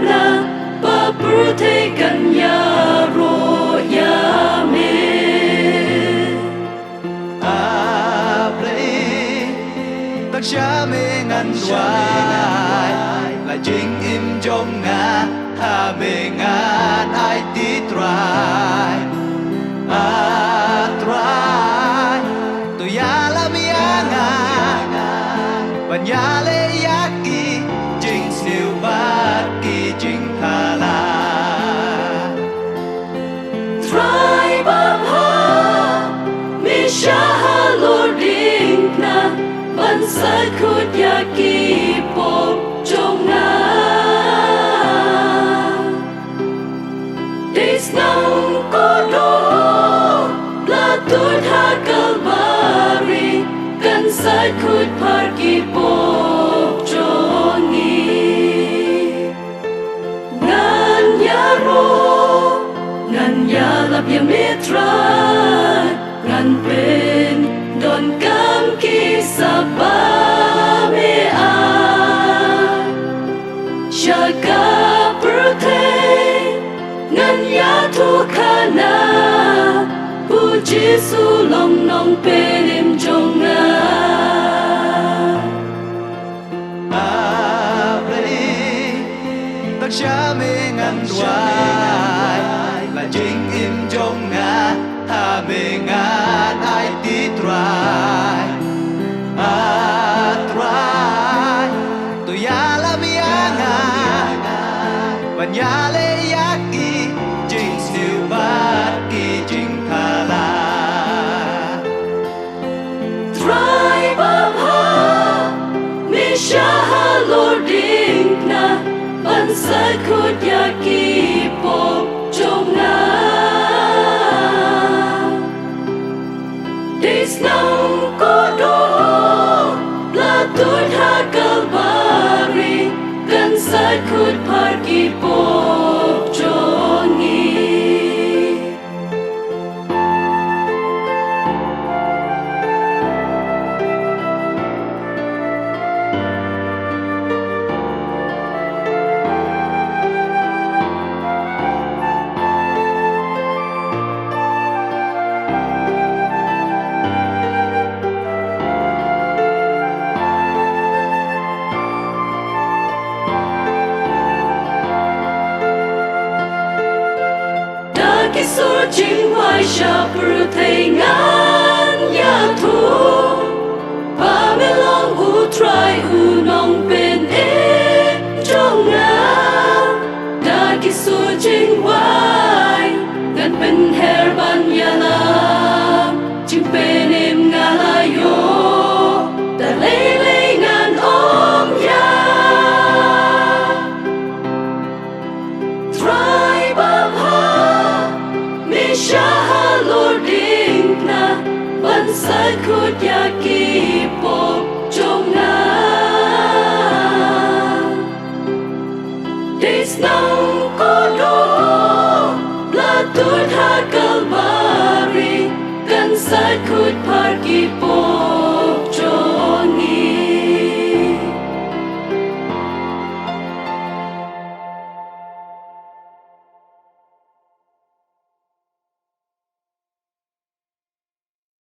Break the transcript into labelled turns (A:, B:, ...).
A: na paprute kanya royame
B: tất cha mê ngăn hoài là chính im trong ngã hà mê ngàn ai tí trai trai tôi ya la mi ngà và ya le yaki chính siêu bát kỳ chính thà la
A: trai bab ha mi sha lo ding na ban sa khut yaki pop trong na Des nang kodo la tut ha kalbari kan sa khut parki pop trong ni ngan yaro ngan yalap ya mitra ngan pen don kam ki sabba me a shaka protect ngan ya thu khana pu Giêsu lòng nong pelim trong nga
B: tất cha mê ngăn hoài là chính im trong ngã hà mê ngàn ai tí trai trai tôi ya la mi ngà và ya le yaki chính siêu bát kỳ chính thà la
A: try bab ha mi sha lo ding na ban sa khut yaki pop trong nga Des nang kodo la tut ha kalbari kan sa khut parki pop trong ni Kisur chính hoài sha pru thầy ngàn ya thu pa me long u try u nong pen e trong nga da kisur chính hoài ngàn pen her ban ya la chính pen em nga la yo da lê ngàn om ya try bab ha mi sha lo ding na ban sa khut yaki pop trong nga Des nang kodo la tut ha kalbari kan sa khut parki pop